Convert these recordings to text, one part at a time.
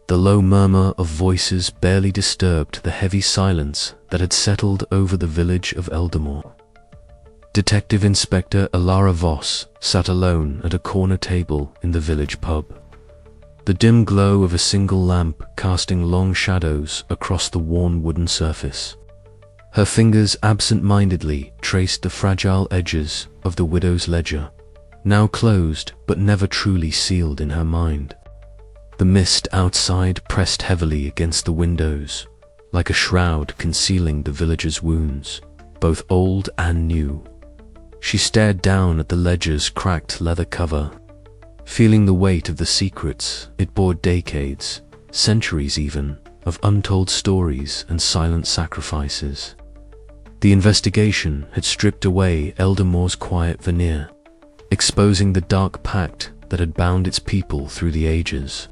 The low murmur of voices barely disturbed the heavy silence that had settled over the village of Eldamore. Detective Inspector Alara Voss sat alone at a corner table in the village pub, the dim glow of a single lamp casting long shadows across the worn wooden surface. Her fingers absent-mindedly traced the fragile edges of the widow's ledger, now closed but never truly sealed in her mind. The mist outside pressed heavily against the windows, like a shroud concealing the villager's wounds, both old and new. She stared down at the ledger's cracked leather cover, feeling the weight of the secrets it bore, decades, centuries even, of untold stories and silent sacrifices. The investigation had stripped away Eldamore's quiet veneer, exposing the dark pact that had bound its people through the ages.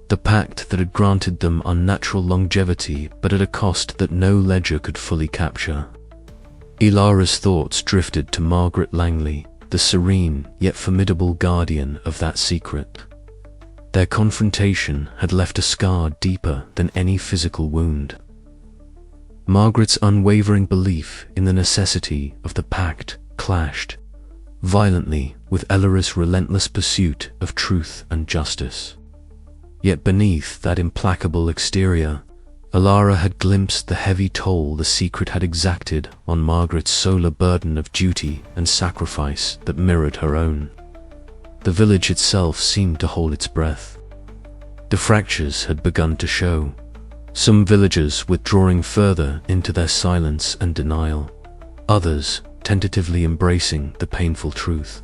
The pact that had granted them unnatural longevity, but at a cost that no ledger could fully capture. Ilara's thoughts drifted to Margaret Langley, the serene yet formidable guardian of that secret. Their confrontation had left a scar deeper than any physical wound. Margaret's unwavering belief in the necessity of the pact clashed violently with Elara's relentless pursuit of truth and justice. Yet beneath that implacable exterior, Alara had glimpsed the heavy toll the secret had exacted on Margaret's solar burden of duty and sacrifice that mirrored her own. The village itself seemed to hold its breath. The fractures had begun to show, some villagers withdrawing further into their silence and denial, others tentatively embracing the painful truth.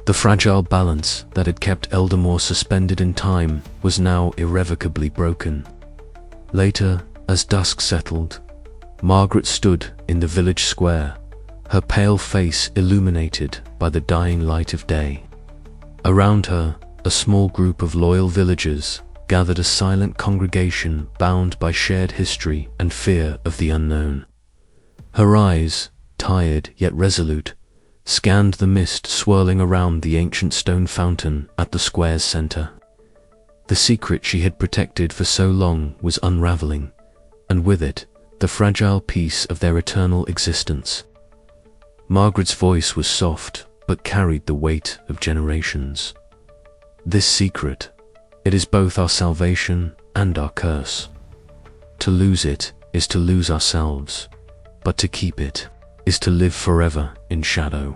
The fragile balance that had kept Eldamore suspended in time was now irrevocably broken. Later, as dusk settled, Margaret stood in the village square, her pale face illuminated by the dying light of day. Around her, a small group of loyal villagers gathered, a silent congregation bound by shared history and fear of the unknown. Her eyes, tired yet resolute, scanned the mist swirling around the ancient stone fountain at the square's center. The secret she had protected for so long was unraveling, and with it, the fragile piece of their eternal existence. Margaret's voice was soft, but carried the weight of generations. This secret, it is both our salvation and our curse. To lose it is to lose ourselves, but to keep it is to live forever in shadow.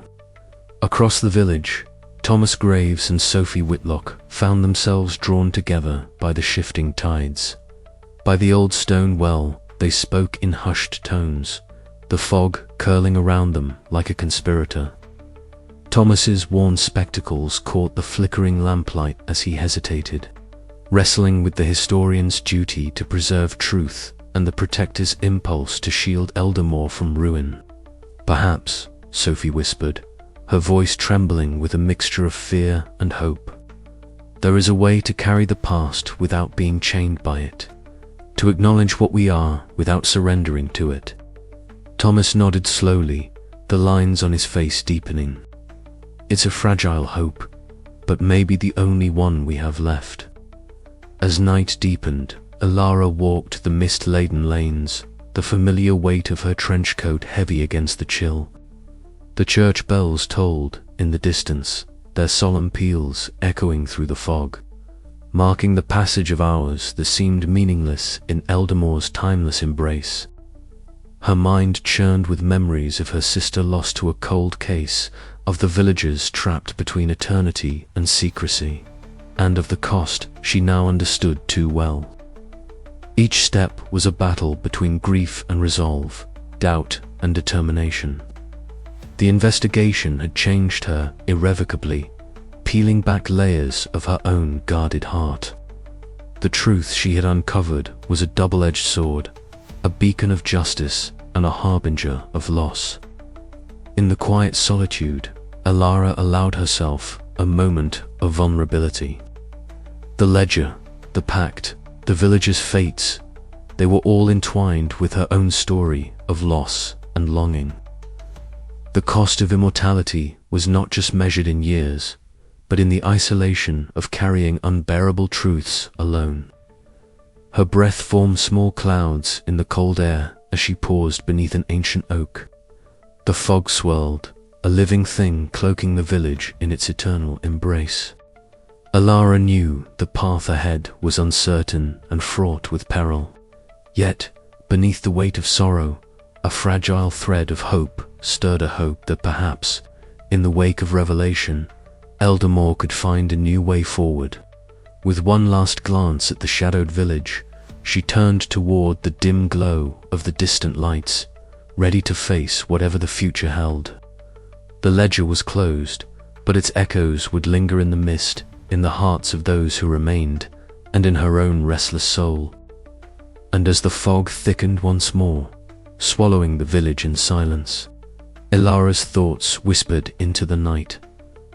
Across the village, Thomas Graves and Sophie Whitlock found themselves drawn together by the shifting tides. By the old stone well, they spoke in hushed tones, the fog curling around them like a conspirator. Thomas's worn spectacles caught the flickering lamplight as he hesitated, wrestling with the historian's duty to preserve truth and the protector's impulse to shield Eldamore from ruin. "Perhaps," Sophie whispered, her voice trembling with a mixture of fear and hope, "there is a way to carry the past without being chained by it, to acknowledge what we are without surrendering to it." Thomas nodded slowly, the lines on his face deepening. "It's a fragile hope, but maybe the only one we have left." As night deepened, Alara walked the mist-laden lanes, the familiar weight of her trench coat heavy against the chill. The church bells tolled in the distance, their solemn peals echoing through the fog, marking the passage of hours that seemed meaningless in Eldamore's timeless embrace. Her mind churned with memories of her sister lost to a cold case, of the villagers trapped between eternity and secrecy, and of the cost she now understood too well. Each step was a battle between grief and resolve, doubt and determination. The investigation had changed her irrevocably, peeling back layers of her own guarded heart. The truth she had uncovered was a double-edged sword, a beacon of justice and a harbinger of loss. In the quiet solitude, Alara allowed herself a moment of vulnerability. The ledger, the pact, the villagers' fates, they were all entwined with her own story of loss and longing. The cost of immortality was not just measured in years, but in the isolation of carrying unbearable truths alone. Her breath formed small clouds in the cold air as she paused beneath an ancient oak. The fog swirled, a living thing cloaking the village in its eternal embrace. Alara knew the path ahead was uncertain and fraught with peril. Yet, beneath the weight of sorrow, a fragile thread of hope stirred, a hope that perhaps, in the wake of revelation, Eldamore could find a new way forward. With one last glance at the shadowed village, she turned toward the dim glow of the distant lights, ready to face whatever the future held. The ledger was closed, but its echoes would linger in the mist, in the hearts of those who remained, and in her own restless soul. And as the fog thickened once more, swallowing the village in silence, Ilara's thoughts whispered into the night.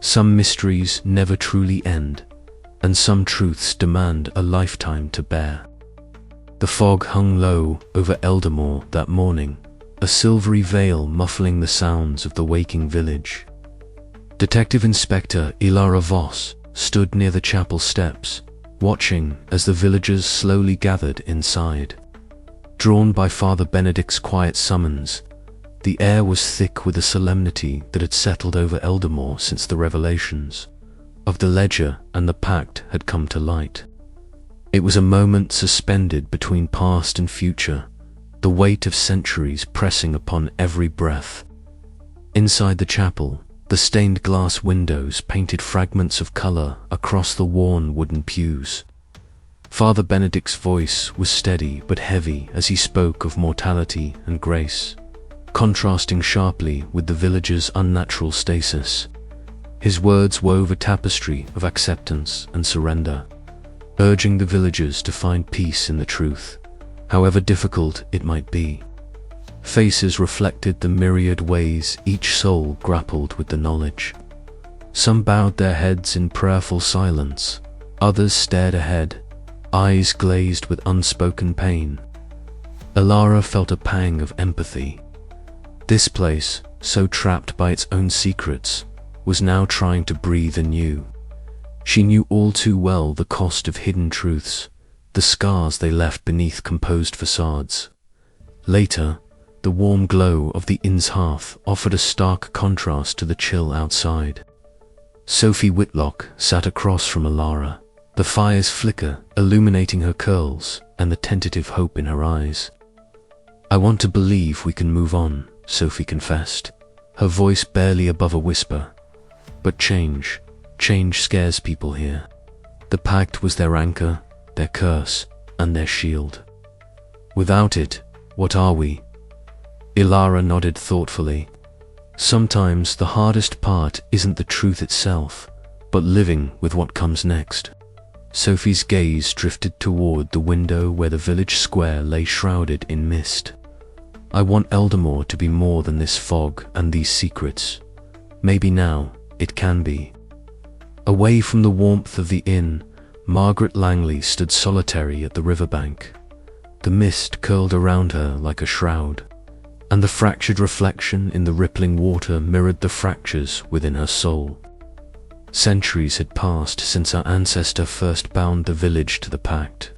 Some mysteries never truly end, and some truths demand a lifetime to bear. The fog hung low over Eldamore that morning, a silvery veil muffling the sounds of the waking village. Detective Inspector Ilara Voss stood near the chapel steps, watching as the villagers slowly gathered inside. Drawn by Father Benedict's quiet summons, the air was thick with a solemnity that had settled over Eldamore since the revelations of the ledger and the pact had come to light. It was a moment suspended between past and future, the weight of centuries pressing upon every breath. Inside the chapel, the stained glass windows painted fragments of color across the worn wooden pews. Father Benedict's voice was steady but heavy as he spoke of mortality and grace, contrasting sharply with the villagers' unnatural stasis. His words wove a tapestry of acceptance and surrender, urging the villagers to find peace in the truth, however difficult it might be. Faces reflected the myriad ways each soul grappled with the knowledge. Some bowed their heads in prayerful silence, others stared ahead, eyes glazed with unspoken pain. Ilara felt a pang of empathy. This place, so trapped by its own secrets, was now trying to breathe anew. She knew all too well the cost of hidden truths, the scars they left beneath composed facades. Later, the warm glow of the inn's hearth offered a stark contrast to the chill outside. Sophie Whitlock sat across from Ilara, the fire's flicker illuminating her curls and the tentative hope in her eyes. "I want to believe we can move on," Sophie confessed, her voice barely above a whisper. "But change scares people here. The pact was their anchor, their curse, and their shield. Without it, what are we?" Ilara nodded thoughtfully. "Sometimes the hardest part isn't the truth itself, but living with what comes next." Sophie's gaze drifted toward the window where the village square lay shrouded in mist. "I want Eldamore to be more than this fog and these secrets. Maybe now it can be." Away from the warmth of the inn, Margaret Langley stood solitary at the riverbank. The mist curled around her like a shroud, and the fractured reflection in the rippling water mirrored the fractures within her soul. Centuries had passed since our ancestor first bound the village to the pact,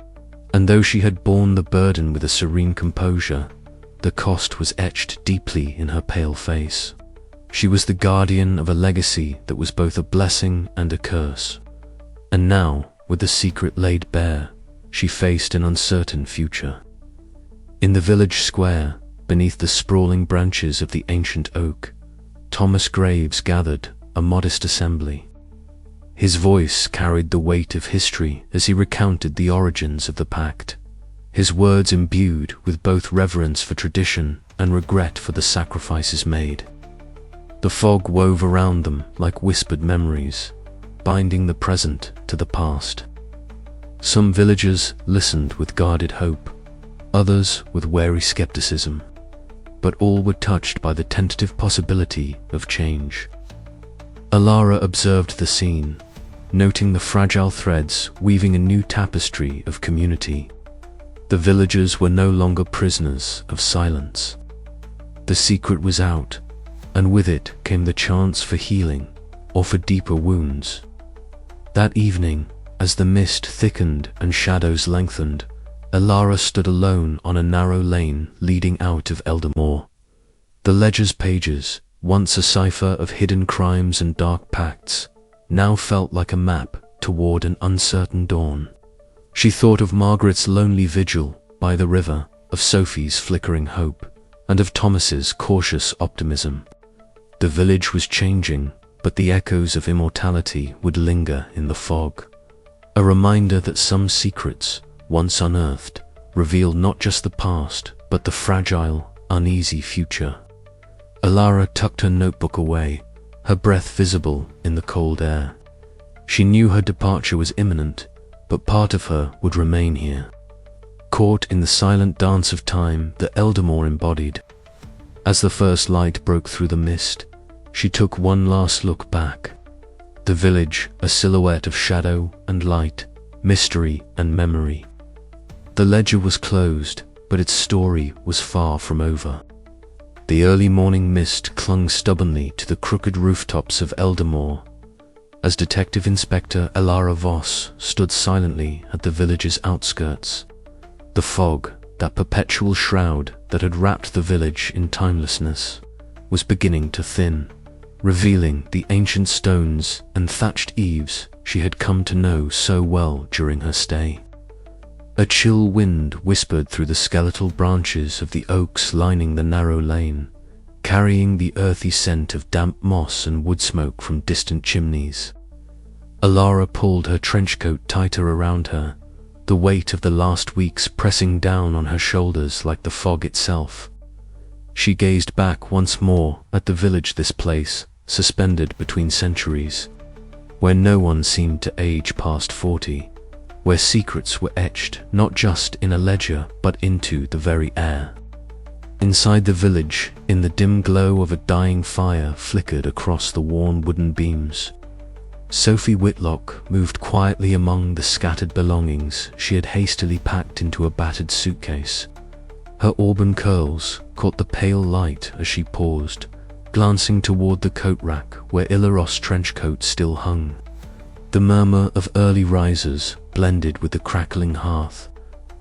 and though she had borne the burden with a serene composure, the cost was etched deeply in her pale face. She was the guardian of a legacy that was both a blessing and a curse. And now, with the secret laid bare, she faced an uncertain future. In the village square, beneath the sprawling branches of the ancient oak, Thomas Graves gathered, a modest assembly. His voice carried the weight of history as he recounted the origins of the pact, his words imbued with both reverence for tradition and regret for the sacrifices made. The fog wove around them like whispered memories, binding the present to the past. Some villagers listened with guarded hope, others with wary skepticism, but all were touched by the tentative possibility of change. Ilara observed the scene, noting the fragile threads weaving a new tapestry of community. The villagers were no longer prisoners of silence. The secret was out, and with it came the chance for healing, or for deeper wounds. That evening, as the mist thickened and shadows lengthened, Alara stood alone on a narrow lane leading out of Eldamore. The ledger's pages, once a cipher of hidden crimes and dark pacts, now felt like a map toward an uncertain dawn. She thought of Margaret's lonely vigil by the river, of Sophie's flickering hope, and of Thomas's cautious optimism. The village was changing, but the echoes of immortality would linger in the fog. A reminder that some secrets, once unearthed, revealed not just the past, but the fragile, uneasy future. Alara tucked her notebook away, her breath visible in the cold air. She knew her departure was imminent, but part of her would remain here, caught in the silent dance of time that Eldamore embodied. As the first light broke through the mist, she took one last look back. The village, a silhouette of shadow and light, mystery and memory. The ledger was closed, but its story was far from over. The early morning mist clung stubbornly to the crooked rooftops of Eldamore, as Detective Inspector Alara Voss stood silently at the village's outskirts. The fog, that perpetual shroud that had wrapped the village in timelessness, was beginning to thin, revealing the ancient stones and thatched eaves she had come to know so well during her stay. A chill wind whispered through the skeletal branches of the oaks lining the narrow lane, carrying the earthy scent of damp moss and wood smoke from distant chimneys. Alara pulled her trench coat tighter around her, the weight of the last weeks pressing down on her shoulders like the fog itself. She gazed back once more at the village, this place, suspended between centuries, where no one seemed to age past 40, where secrets were etched not just in a ledger but into the very air. Inside the village, in the dim glow of a dying fire flickered across the worn wooden beams, Sophie Whitlock moved quietly among the scattered belongings she had hastily packed into a battered suitcase. Her auburn curls caught the pale light as she paused, glancing toward the coat rack where Ilaros' trench coat still hung. The murmur of early risers blended with the crackling hearth,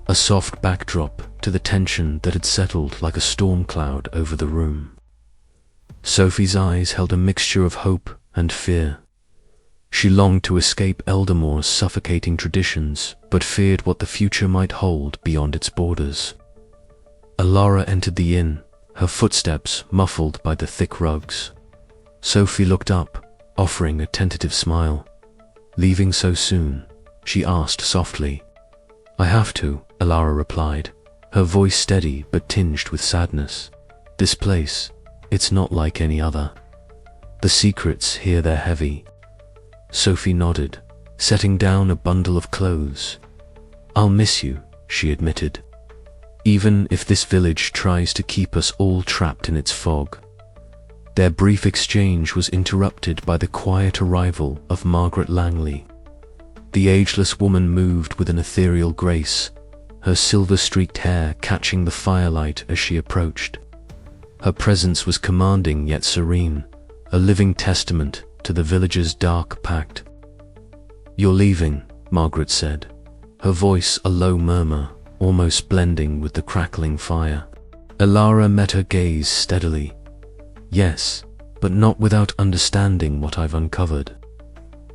a soft backdrop to the tension that had settled like a storm cloud over the room. Sophie's eyes held a mixture of hope and fear. She longed to escape Eldamore's suffocating traditions, but feared what the future might hold beyond its borders. Alara entered the inn, her footsteps muffled by the thick rugs. Sophie looked up, offering a tentative smile. "Leaving so soon?" she asked softly. "I have to," Alara replied, her voice steady but tinged with sadness. "This place, it's not like any other. The secrets here, they're heavy." Sophie nodded, setting down a bundle of clothes. "I'll miss you," she admitted, "even if this village tries to keep us all trapped in its fog." Their brief exchange was interrupted by the quiet arrival of Margaret Langley. The ageless woman moved with an ethereal grace, her silver-streaked hair catching the firelight as she approached. Her presence was commanding yet serene, a living testament to the village's dark pact. "You're leaving," Margaret said, her voice a low murmur, almost blending with the crackling fire. Alara met her gaze steadily. "Yes, but not without understanding what I've uncovered."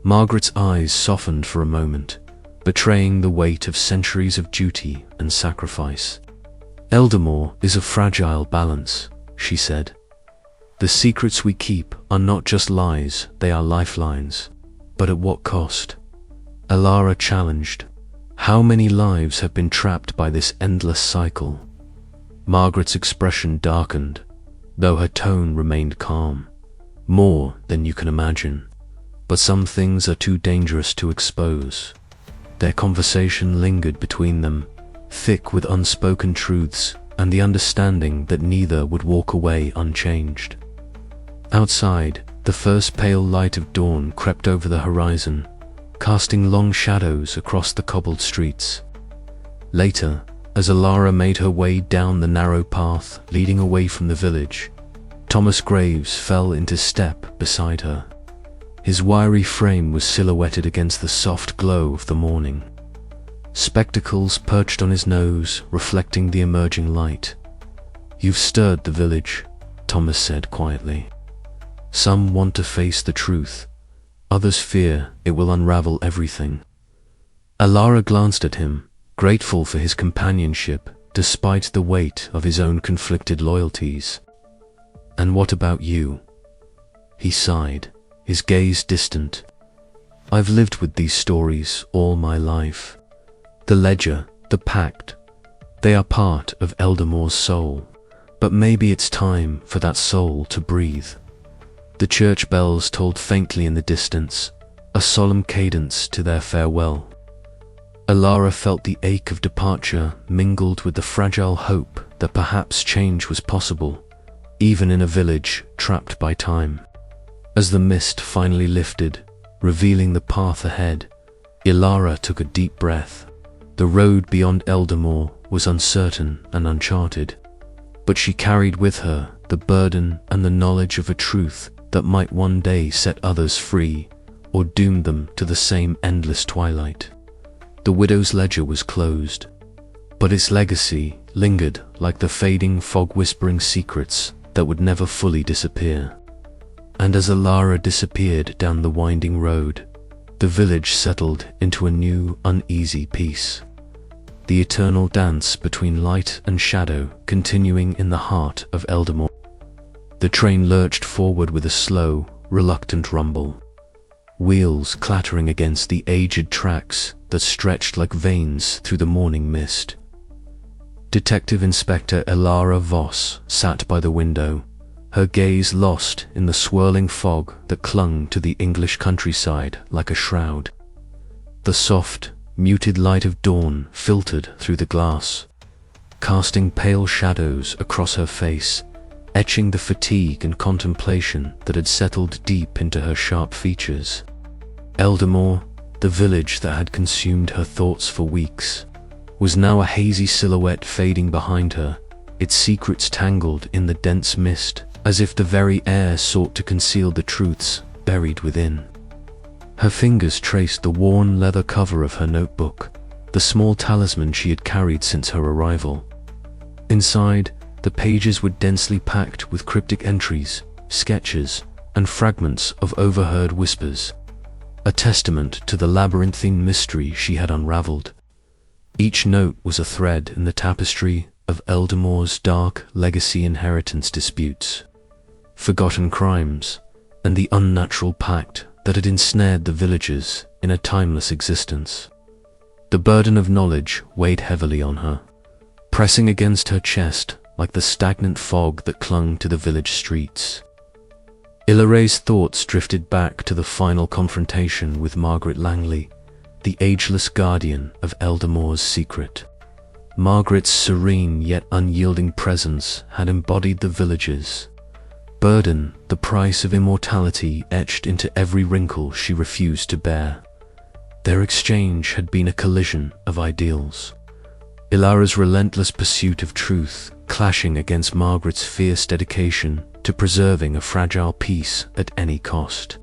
Margaret's eyes softened for a moment, betraying the weight of centuries of duty and sacrifice. "Eldamore is a fragile balance," she said. "The secrets we keep are not just lies, they are lifelines. But at what cost?" Alara challenged. "How many lives have been trapped by this endless cycle?" Margaret's expression darkened, though her tone remained calm. "More than you can imagine. But some things are too dangerous to expose." Their conversation lingered between them, thick with unspoken truths and the understanding that neither would walk away unchanged. Outside, the first pale light of dawn crept over the horizon, casting long shadows across the cobbled streets. Later, as Alara made her way down the narrow path leading away from the village, Thomas Graves fell into step beside her. His wiry frame was silhouetted against the soft glow of the morning. spectacles perched on his nose, reflecting the emerging light. "You've stirred the village," Thomas said quietly. "Some want to face the truth. Others fear it will unravel everything." Alara glanced at him, grateful for his companionship despite the weight of his own conflicted loyalties. "And what about you?" He sighed, his gaze distant. "I've lived with these stories all my life. The ledger, the pact, they are part of Eldamore's soul. But maybe it's time for that soul to breathe." The church bells tolled faintly in the distance, a solemn cadence to their farewell. Alara felt the ache of departure mingled with the fragile hope that perhaps change was possible, even in a village trapped by time. As the mist finally lifted, revealing the path ahead, Alara took a deep breath. The road beyond Eldamore was uncertain and uncharted, but she carried with her the burden and the knowledge of a truth that might one day set others free or doom them to the same endless twilight. The widow's ledger was closed, but its legacy lingered like the fading fog whispering secrets that would never fully disappear. And as Alara disappeared down the winding road, the village settled into a new, uneasy peace. The eternal dance between light and shadow continuing in the heart of Eldamore. The train lurched forward with a slow, reluctant rumble, wheels clattering against the aged tracks that stretched like veins through the morning mist. Detective Inspector Alara Voss sat by the window, her gaze lost in the swirling fog that clung to the English countryside like a shroud. The soft, muted light of dawn filtered through the glass, casting pale shadows across her face, etching the fatigue and contemplation that had settled deep into her sharp features. Eldamore, the village that had consumed her thoughts for weeks, was now a hazy silhouette fading behind her, its secrets tangled in the dense mist, as if the very air sought to conceal the truths buried within. Her fingers traced the worn leather cover of her notebook, the small talisman she had carried since her arrival. Inside, the pages were densely packed with cryptic entries, sketches, and fragments of overheard whispers, a testament to the labyrinthine mystery she had unraveled. Each note was a thread in the tapestry of Eldamore's dark legacy inheritance disputes, forgotten crimes, and the unnatural pact that had ensnared the villagers in a timeless existence. The burden of knowledge weighed heavily on her, pressing against her chest like the stagnant fog that clung to the village streets. Ilare's thoughts drifted back to the final confrontation with Margaret Langley, the ageless guardian of Eldamore's secret. Margaret's serene yet unyielding presence had embodied the village's burden, the price of immortality etched into every wrinkle she refused to bear. Their exchange had been a collision of ideals. Ilara's relentless pursuit of truth clashing against Margaret's fierce dedication to preserving a fragile peace at any cost.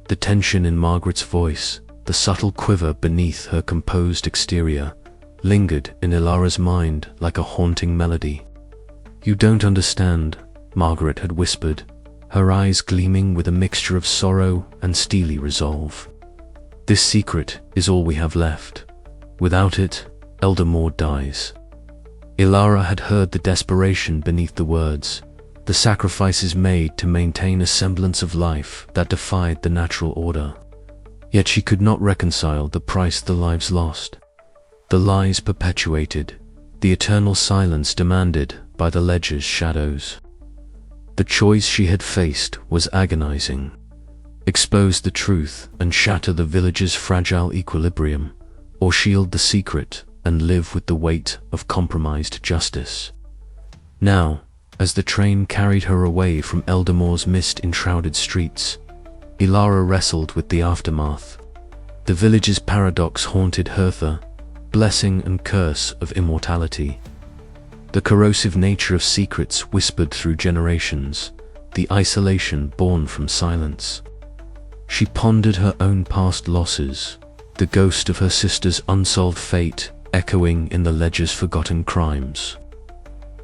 The tension in Margaret's voice, the subtle quiver beneath her composed exterior, lingered in Ilara's mind like a haunting melody. "You don't understand," Margaret had whispered, her eyes gleaming with a mixture of sorrow and steely resolve. "This secret is all we have left. Without it, Eldamore dies." Ilara had heard the desperation beneath the words, the sacrifices made to maintain a semblance of life that defied the natural order. Yet she could not reconcile the price the lives lost, the lies perpetuated, the eternal silence demanded by the ledger's shadows. The choice she had faced was agonizing: expose the truth and shatter the village's fragile equilibrium, or shield the secret and live with the weight of compromised justice. Now, as the train carried her away from Eldamore's mist-enshrouded streets, Ilara wrestled with the aftermath. The village's paradox haunted Hertha, blessing and curse of immortality. The corrosive nature of secrets whispered through generations, the isolation born from silence. She pondered her own past losses, the ghost of her sister's unsolved fate echoing in the ledger's forgotten crimes.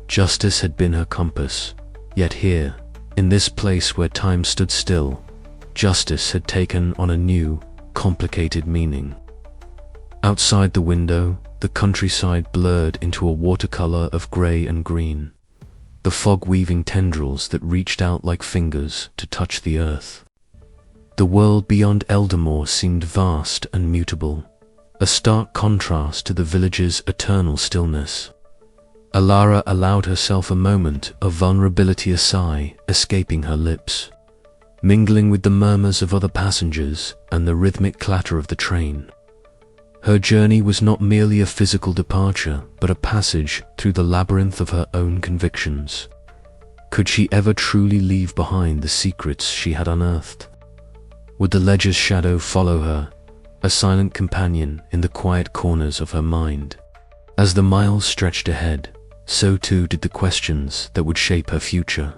Justice had been her compass, yet here, in this place where time stood still, justice had taken on a new, complicated meaning. Outside the window, the countryside blurred into a watercolor of grey and green, the fog weaving tendrils that reached out like fingers to touch the earth. The world beyond Eldamore seemed vast and mutable, a stark contrast to the village's eternal stillness. Alara allowed herself a moment of vulnerability, a sigh escaping her lips, mingling with the murmurs of other passengers and the rhythmic clatter of the train. Her journey was not merely a physical departure, but a passage through the labyrinth of her own convictions. Could she ever truly leave behind the secrets she had unearthed? Would the ledger's shadow follow her, a silent companion in the quiet corners of her mind? As the miles stretched ahead, so too did the questions that would shape her future.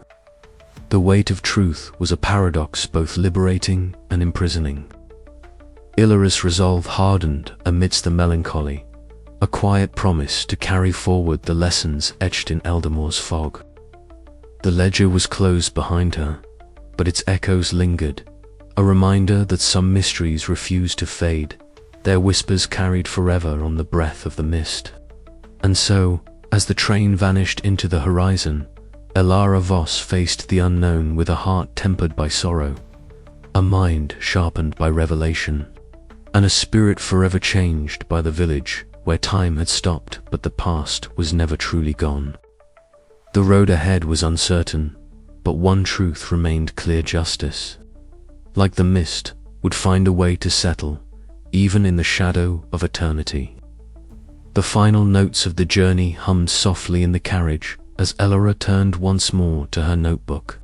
The weight of truth was a paradox both liberating and imprisoning. Ilara's resolve hardened amidst the melancholy, a quiet promise to carry forward the lessons etched in Eldamore's fog. The ledger was closed behind her, but its echoes lingered, a reminder that some mysteries refused to fade, their whispers carried forever on the breath of the mist. And so, as the train vanished into the horizon, Elara Voss faced the unknown with a heart tempered by sorrow, a mind sharpened by revelation, and a spirit forever changed by the village where time had stopped but the past was never truly gone. The road ahead was uncertain, but one truth remained clear: justice, like the mist, would find a way to settle, even in the shadow of eternity. The final notes of the journey hummed softly in the carriage as Elara turned once more to her notebook,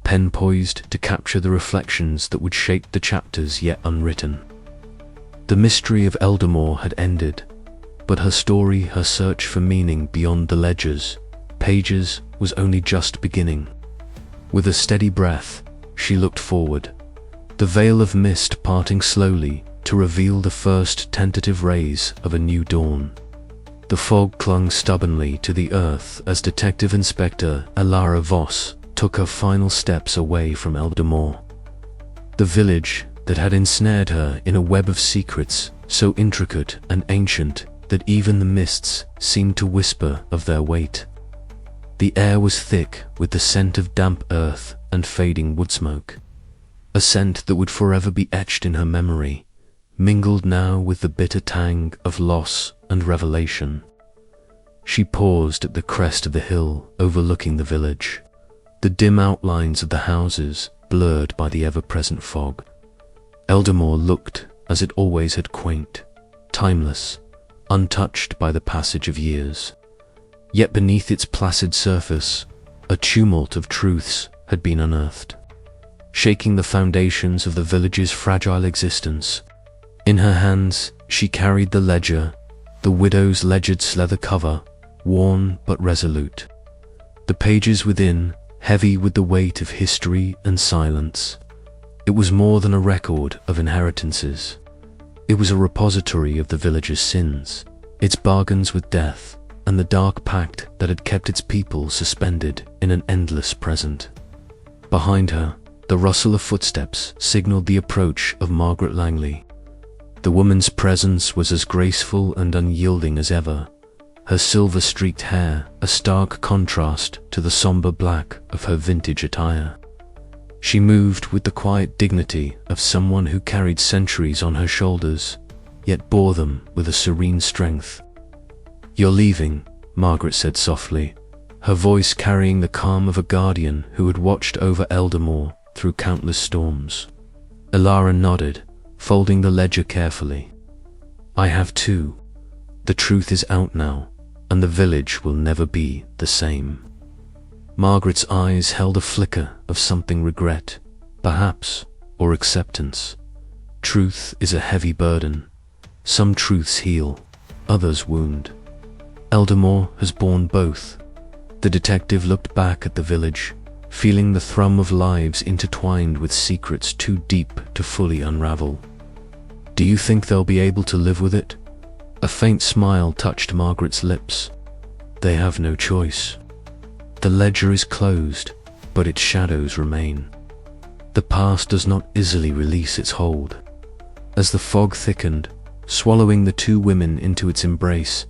pen poised to capture the reflections that would shape the chapters yet unwritten. The mystery of Eldamore had ended, but her story, her search for meaning beyond the ledger's pages, was only just beginning. With a steady breath, she looked forward, the veil of mist parting slowly to reveal the first tentative rays of a new dawn. The fog clung stubbornly to the earth as Detective Inspector Elara Voss took her final steps away from Eldamore. The village that had ensnared her in a web of secrets so intricate and ancient that even the mists seemed to whisper of their weight. The air was thick with the scent of damp earth and fading wood smoke, a scent that would forever be etched in her memory, mingled now with the bitter tang of loss and revelation. She paused at the crest of the hill overlooking the village, the dim outlines of the houses blurred by the ever-present fog. Eldamore looked as it always had, quaint, timeless, untouched by the passage of years. Yet beneath its placid surface, a tumult of truths had been unearthed, shaking the foundations of the village's fragile existence. In her hands, she carried the ledger, the widow's ledgered leather cover, worn but resolute. The pages within, heavy with the weight of history and silence. It was more than a record of inheritances. It was a repository of the village's sins, its bargains with death, and the dark pact that had kept its people suspended in an endless present. Behind her, the rustle of footsteps signaled the approach of Margaret Langley. The woman's presence was as graceful and unyielding as ever, her silver-streaked hair a stark contrast to the somber black of her vintage attire. She moved with the quiet dignity of someone who carried centuries on her shoulders, yet bore them with a serene strength. "You're leaving," Margaret said softly, her voice carrying the calm of a guardian who had watched over Eldamore through countless storms. Elara nodded, folding the ledger carefully. "I have too. The truth is out now, and the village will never be the same." Margaret's eyes held a flicker of something: regret, perhaps, or acceptance. Truth is a heavy burden. Some truths heal, others wound. Eldamore has borne both. The detective looked back at the village, feeling the thrum of lives intertwined with secrets too deep to fully unravel. Do you think they'll be able to live with it? A faint smile touched Margaret's lips. They have no choice. The ledger is closed, but its shadows remain. The past does not easily release its hold. As the fog thickened, swallowing the two women into its embrace,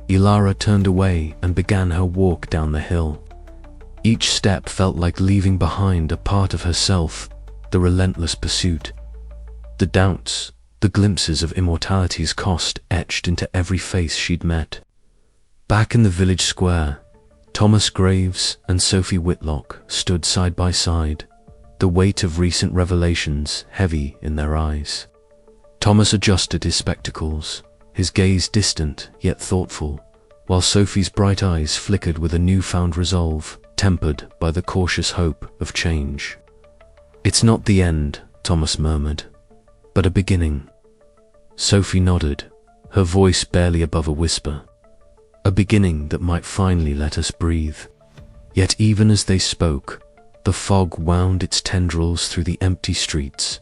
Ilara turned away and began her walk down the hill. Each step felt like leaving behind a part of herself, the relentless pursuit. The doubts, the glimpses of immortality's cost etched into every face she'd met. Back in the village square, Thomas Graves and Sophie Whitlock stood side by side, the weight of recent revelations heavy in their eyes. Thomas adjusted his spectacles, his gaze distant yet thoughtful, while Sophie's bright eyes flickered with a newfound resolve, tempered by the cautious hope of change. "It's not the end," Thomas murmured, "but a beginning." Sophie nodded, her voice barely above a whisper. "A beginning that might finally let us breathe." Yet even as they spoke, the fog wound its tendrils through the empty streets,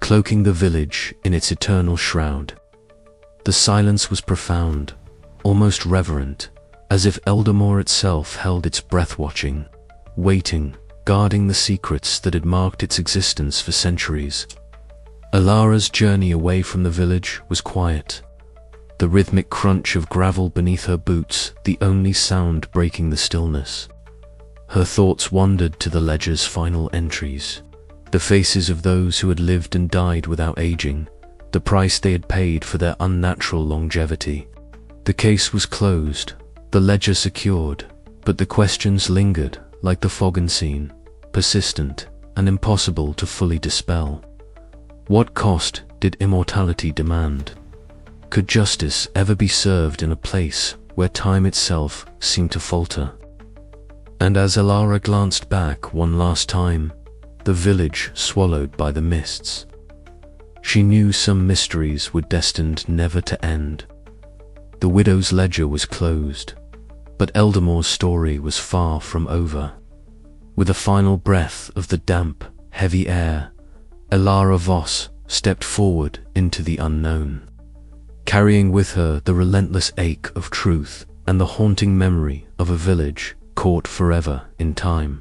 cloaking the village in its eternal shroud. The silence was profound, almost reverent, as if Eldamore itself held its breath, watching, waiting, guarding the secrets that had marked its existence for centuries. Ilara's journey away from the village was quiet, the rhythmic crunch of gravel beneath her boots the only sound breaking the stillness. Her thoughts wandered to the ledger's final entries, the faces of those who had lived and died without aging, the price they had paid for their unnatural longevity. The case was closed, the ledger secured, but the questions lingered like the fog unseen, persistent and impossible to fully dispel. What cost did immortality demand? Could justice ever be served in a place where time itself seemed to falter? And as Ilara glanced back one last time, the village swallowed by the mists, she knew some mysteries were destined never to end. The widow's ledger was closed, but Eldamore's story was far from over. With a final breath of the damp, heavy air, Ilara Voss stepped forward into the unknown, carrying with her the relentless ache of truth and the haunting memory of a village caught forever in time.